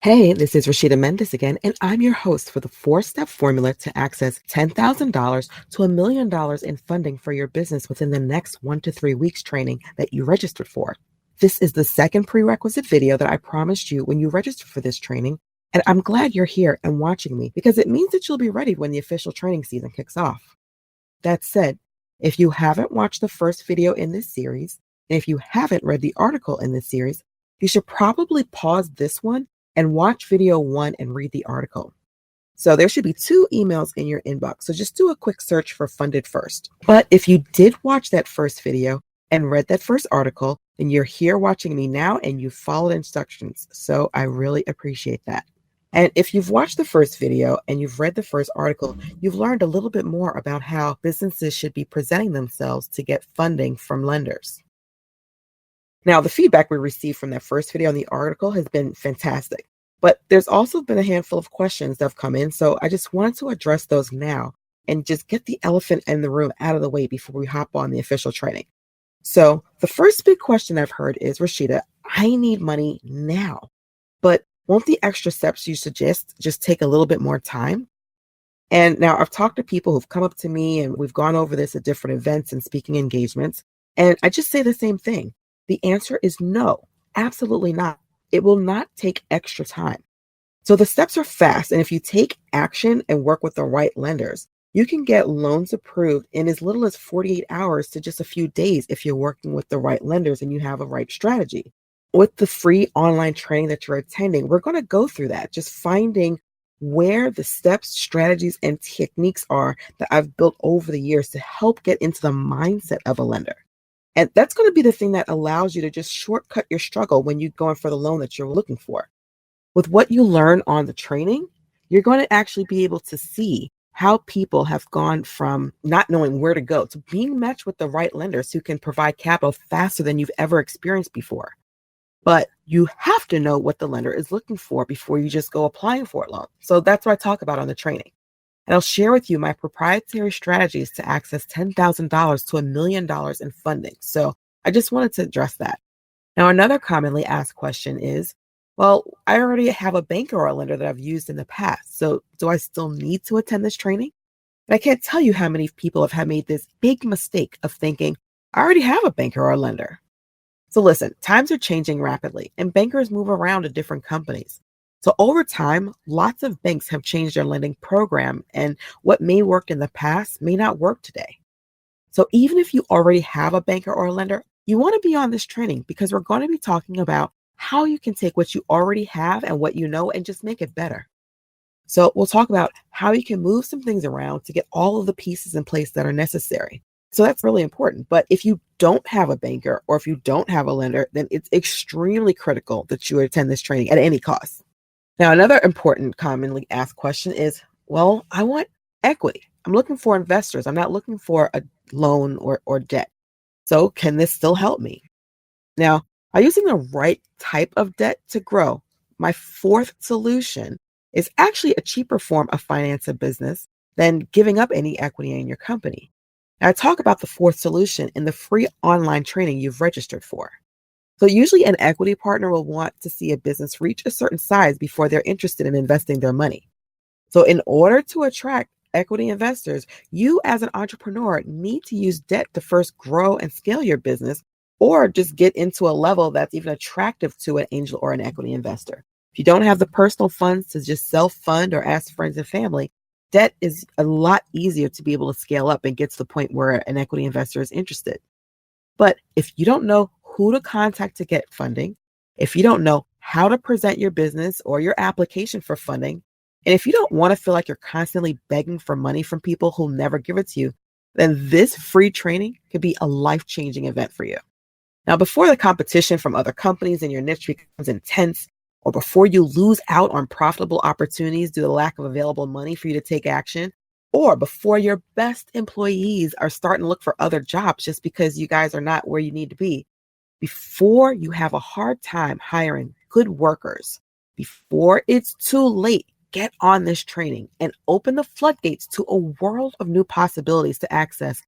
Hey, this is Rashida Mendez again, and I'm your host for the four-step formula to access $10,000 to $1 million in funding for your business within the next 1 to 3 weeks training that you registered for. This is the second prerequisite video that I promised you when you registered for this training, and I'm glad you're here and watching me because it means that you'll be ready when the official training season kicks off. That said, if you haven't watched the first video in this series, and if you haven't read the article in this series, you should probably pause this one and watch video one and read the article. So there should be two emails in your inbox. So just do a quick search for Funded First. But if you did watch that first video and read that first article, then you're here watching me now and you followed instructions. So I really appreciate that. And if you've watched the first video and you've read the first article, you've learned a little bit more about how businesses should be presenting themselves to get funding from lenders. Now, the feedback we received from that first video and the article has been fantastic, but there's also been a handful of questions that have come in. So I just wanted to address those now and just get the elephant in the room out of the way before we hop on the official training. So the first big question I've heard is, Rashida, I need money now, but won't the extra steps you suggest just take a little bit more time? And now I've talked to people who've come up to me and we've gone over this at different events and speaking engagements. And I just say the same thing. The answer is no, absolutely not. It will not take extra time. So the steps are fast. And if you take action and work with the right lenders, you can get loans approved in as little as 48 hours to just a few days if you're working with the right lenders and you have a right strategy. With the free online training that you're attending, we're going to go through that, just finding where the steps, strategies, and techniques are that I've built over the years to help get into the mindset of a lender. And that's going to be the thing that allows you to just shortcut your struggle when you're going for the loan that you're looking for. With what you learn on the training, you're going to actually be able to see how people have gone from not knowing where to go to being matched with the right lenders who can provide capital faster than you've ever experienced before. But you have to know what the lender is looking for before you just go applying for a loan. So that's what I talk about on the training. And I'll share with you my proprietary strategies to access $10,000 to $1 million in funding. So I just wanted to address that. Now, another commonly asked question is, well, I already have a banker or a lender that I've used in the past. So do I still need to attend this training? And I can't tell you how many people have made this big mistake of thinking, I already have a banker or a lender. So listen, times are changing rapidly and bankers move around to different companies. So over time, lots of banks have changed their lending program, and what may work in the past may not work today. So even if you already have a banker or a lender, you want to be on this training because we're going to be talking about how you can take what you already have and what you know and just make it better. So we'll talk about how you can move some things around to get all of the pieces in place that are necessary. So that's really important. But if you don't have a banker or if you don't have a lender, then it's extremely critical that you attend this training at any cost. Now, another important commonly asked question is, well, I want equity. I'm looking for investors. I'm not looking for a loan or debt. So can this still help me? Now, by using the right type of debt to grow, my fourth solution is actually a cheaper form of finance a business than giving up any equity in your company. Now, I talk about the fourth solution in the free online training you've registered for. So usually an equity partner will want to see a business reach a certain size before they're interested in investing their money. So in order to attract equity investors, you as an entrepreneur need to use debt to first grow and scale your business, or just get into a level that's even attractive to an angel or an equity investor. If you don't have the personal funds to just self-fund or ask friends and family, debt is a lot easier to be able to scale up and get to the point where an equity investor is interested. But if you don't know who to contact to get funding, if you don't know how to present your business or your application for funding, and if you don't want to feel like you're constantly begging for money from people who'll never give it to you, then this free training could be a life-changing event for you. Now, before the competition from other companies in your niche becomes intense, or before you lose out on profitable opportunities due to the lack of available money for you to take action, or before your best employees are starting to look for other jobs just because you guys are not where you need to be, before you have a hard time hiring good workers, before it's too late, get on this training and open the floodgates to a world of new possibilities to access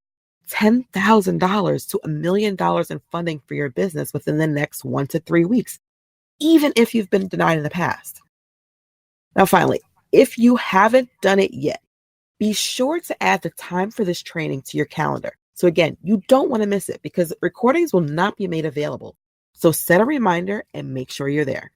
$10,000 to $1 million in funding for your business within the next 1 to 3 weeks, even if you've been denied in the past. Now, finally, if you haven't done it yet, be sure to add the time for this training to your calendar. So, again, you don't want to miss it because recordings will not be made available. So, set a reminder and make sure you're there.